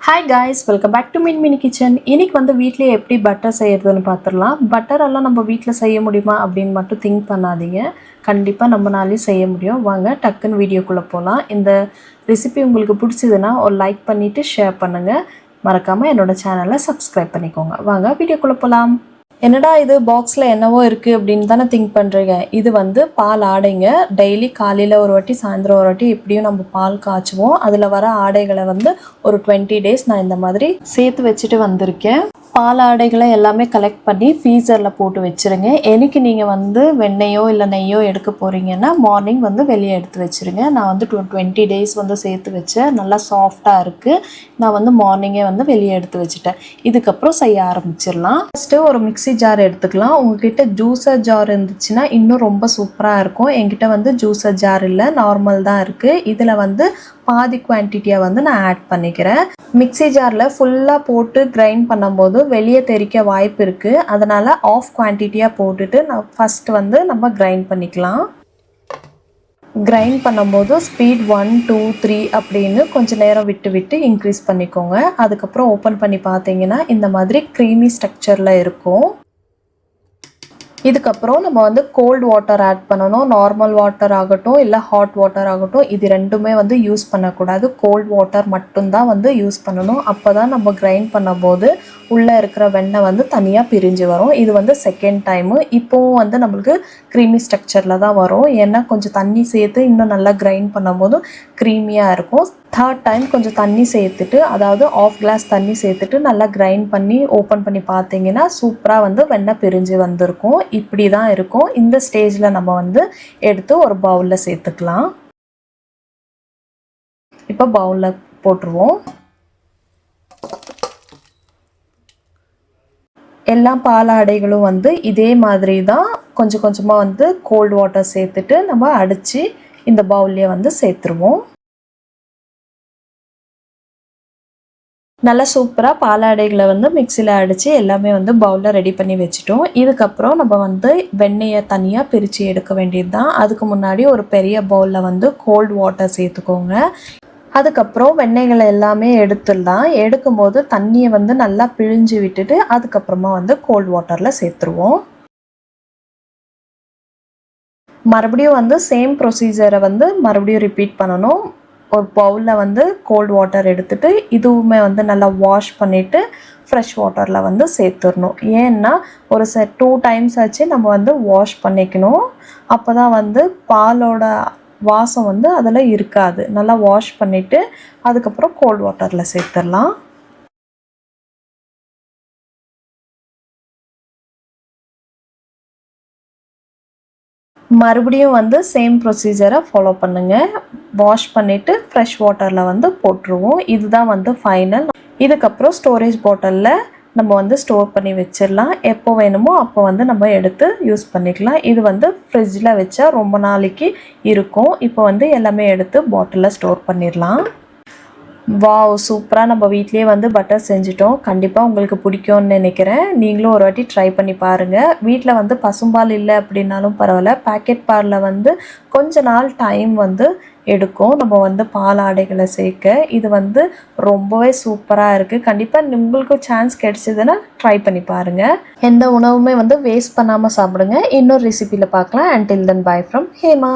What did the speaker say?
Hi guys, welcome back to mini kitchen. இன்னைக்கு வந்து வீட்டிலே எப்படி பட்டர் செய்யறதுன்னு பார்த்துடலாம். பட்டர் எல்லாம் நம்ம வீட்டில் செய்ய முடியுமா அப்படின்னு மட்டும் திங்க் பண்ணாதீங்க. கண்டிப்பாக நம்மளாலையும் செய்ய முடியும். வாங்க டக்குன்னு வீடியோக்குள்ளே போகலாம். இந்த ரெசிபி உங்களுக்கு பிடிச்சதுன்னா ஒரு லைக் பண்ணிவிட்டு ஷேர் பண்ணுங்கள். மறக்காமல் என்னோடய சேனலை சப்ஸ்கிரைப் பண்ணிக்கோங்க. வாங்க வீடியோக்குள்ளே போகலாம். என்னடா இது பாக்ஸில் என்னவோ இருக்குது அப்படின்னு தானே திங்க் பண்ணுறீங்க. இது வந்து பால் ஆடைங்க. டெய்லி காலையில் ஒரு வாட்டி சாயந்தரம் ஒரு வாட்டி எப்படியும் நம்ம பால் காய்ச்சுவோம். அதில் வர ஆடைகளை வந்து ஒரு 20 டேஸ் நான் இந்த மாதிரி சேர்த்து வச்சுட்டு வந்திருக்கேன். பால் ஆடைகளை எல்லாமே கலெக்ட் பண்ணி ஃப்ரீசரில் போட்டு வச்சுருங்க. எனக்கு நீங்கள் வந்து வெண்ணெயோ இல்லை நெய்யோ எடுக்க போகிறீங்கன்னா மார்னிங் வந்து வெளியே எடுத்து வச்சுருங்க. நான் வந்து 20 டேஸ் வந்து சேர்த்து வச்சேன். நல்லா சாஃப்டாக இருக்குது. நான் வந்து மார்னிங்கே வந்து வெளியே எடுத்து வச்சுட்டேன். இதுக்கப்புறம் செய்ய ஆரம்பிச்சிடலாம். ஃபஸ்ட்டு ஒரு மிக்ஸி ஜார் எடுத்துக்கலாம். உங்ககிட்ட ஜூஸர் ஜார் இருந்துச்சுன்னா இன்னும் ரொம்ப சூப்பராக இருக்கும். என்கிட்ட வந்து ஜூஸர் ஜார் இல்லை, நார்மல் தான் இருக்குது. இதில் வந்து பாதி குவான்டிட்டியை வந்து நான் ஆட் பண்ணிக்கிறேன். மிக்ஸி ஜாரில் ஃபுல்லாக போட்டு கிரைண்ட் பண்ணும்போது வெளியே தெறிக்க வாய்ப்பு இருக்குது. அதனால் ஆஃப் குவான்டிட்டியாக போட்டுட்டு நான் ஃபஸ்ட்டு வந்து நம்ம கிரைண்ட் பண்ணிக்கலாம். கிரைண்ட் பண்ணும்போது ஸ்பீட் 1, 2, 3 அப்படின்னு கொஞ்சம் நேரம் விட்டு விட்டு இன்க்ரீஸ் பண்ணிக்கோங்க. அதுக்கப்புறம் ஓப்பன் பண்ணி பார்த்தீங்கன்னா இந்த மாதிரி க்ரீமி ஸ்ட்ரக்சரில் இருக்கும். இதுக்கப்புறம் நம்ம வந்து கோல்டு வாட்டர் ஆட் பண்ணணும். நார்மல் வாட்டர் ஆகட்டும் இல்லை ஹாட் வாட்டர் ஆகட்டும், இது ரெண்டுமே வந்து யூஸ் பண்ணக்கூடாது. கோல்டு வாட்டர் மட்டும்தான் வந்து யூஸ் பண்ணணும். அப்போ தான் நம்ம கிரைண்ட் பண்ணும்போது உள்ளே இருக்கிற வெண்ணெய் வந்து தனியாக பிரிஞ்சு வரும். இது வந்து செகண்ட் டைமு. இப்போவும் வந்து நம்மளுக்கு க்ரீமி ஸ்ட்ரக்சரில் தான் வரும். ஏன்னா கொஞ்சம் தண்ணி சேர்த்து இன்னும் நல்லா கிரைண்ட் பண்ணும்போது க்ரீமியாக இருக்கும். தேர்ட் டைம் கொஞ்சம் தண்ணி சேர்த்துட்டு, அதாவது ஆஃப் கிளாஸ் தண்ணி சேர்த்துட்டு நல்லா கிரைண்ட் பண்ணி ஓப்பன் பண்ணி பார்த்தீங்கன்னா சூப்பராக வந்து வெண்ணெய் பிரிஞ்சு வந்திருக்கும். இப்படி தான் இருக்கும். இந்த ஸ்டேஜில் நம்ம வந்து எடுத்து ஒரு பவுலில் சேர்த்துக்கலாம். இப்போ பவுலில் போட்டுருவோம். எல்லா பாலாடைகளும் வந்து இதே மாதிரி தான் கொஞ்சம் கொஞ்சமாக வந்து கோல்டு வாட்டர் சேர்த்துட்டு நம்ம அடித்து இந்த பவுல்லையே வந்து சேர்த்துருவோம். நல்லா சூப்பராக பாலாடைகளை வந்து மிக்சியில் அடித்து எல்லாமே வந்து பவுலில் ரெடி பண்ணி வச்சுட்டோம். இதுக்கப்புறம் நம்ம வந்து வெண்ணெயை தனியாக பிரித்து எடுக்க வேண்டியது தான். அதுக்கு முன்னாடி ஒரு பெரிய பவுலில் வந்து கோல்டு வாட்டர் சேர்த்துக்கோங்க. அதுக்கப்புறம் வெண்ணெய்களை எல்லாமே எடுத்துடலாம். எடுக்கும்போது தண்ணியை வந்து நல்லா பிழிஞ்சு விட்டுட்டு அதுக்கப்புறமா வந்து கோல்டு வாட்டரில் சேர்த்துருவோம். மறுபடியும் வந்து சேம் ப்ரொசீஜரை வந்து மறுபடியும் ரிப்பீட் பண்ணணும். ஒரு பவுலில் வந்து கோல்டு வாட்டர் எடுத்துகிட்டு இதுவுமே வந்து நல்லா வாஷ் பண்ணிவிட்டு ஃப்ரெஷ் வாட்டரில் வந்து சேர்த்துடணும். ஏன்னா ஒரு 2 டைம்ஸ் ஆச்சு நம்ம வந்து வாஷ் பண்ணிக்கணும். அப்போ தான் வந்து பாலோட வாசம் வந்து அதில் இருக்காது. நல்லா வாஷ் பண்ணிவிட்டு அதுக்கப்புறம் கோல்டு வாட்டரில் சேர்த்துடலாம். மறுபடியும் வந்து சேம் ப்ரொசீஜரை ஃபாலோ பண்ணுங்கள். வாஷ் பண்ணிவிட்டு ஃப்ரெஷ் வாட்டரில் வந்து போட்டுருவோம். இதுதான் வந்து ஃபைனல். இதுக்கப்புறம் ஸ்டோரேஜ் பாட்டிலில் நம்ம வந்து ஸ்டோர் பண்ணி வச்சிடலாம். எப்போ வேணுமோ அப்போ வந்து நம்ம எடுத்து யூஸ் பண்ணிக்கலாம். இது வந்து ஃப்ரிட்ஜில் வச்சா ரொம்ப நாளைக்கு இருக்கும். இப்போ வந்து எல்லாமே எடுத்து பாட்டிலில் ஸ்டோர் பண்ணிடலாம். வாவ், சூப்பராக நம்ம வீட்லேயே வந்து பட்டர் செஞ்சிட்டோம். கண்டிப்பாக உங்களுக்கு பிடிக்கும்னு நினைக்கிறேன். நீங்களும் ஒரு வாட்டி ட்ரை பண்ணி பாருங்கள். வீட்டில் வந்து பசும்பால் இல்லை அப்படின்னாலும் பரவாயில்ல, பேக்கெட் பாலில் வந்து கொஞ்ச நாள் டைம் வந்து எடுக்கும் நம்ம வந்து பால் ஆடைகளை சேர்க்க. இது வந்து ரொம்பவே சூப்பராக இருக்குது. கண்டிப்பாக உங்களுக்கு சான்ஸ் கிடைச்சதுன்னா ட்ரை பண்ணி பாருங்கள். எந்த உணவுமே வந்து வேஸ்ட் பண்ணாமல் சாப்பிடுங்க. இன்னொரு ரெசிபியில் பார்க்கலாம். Until then, bye from Hema.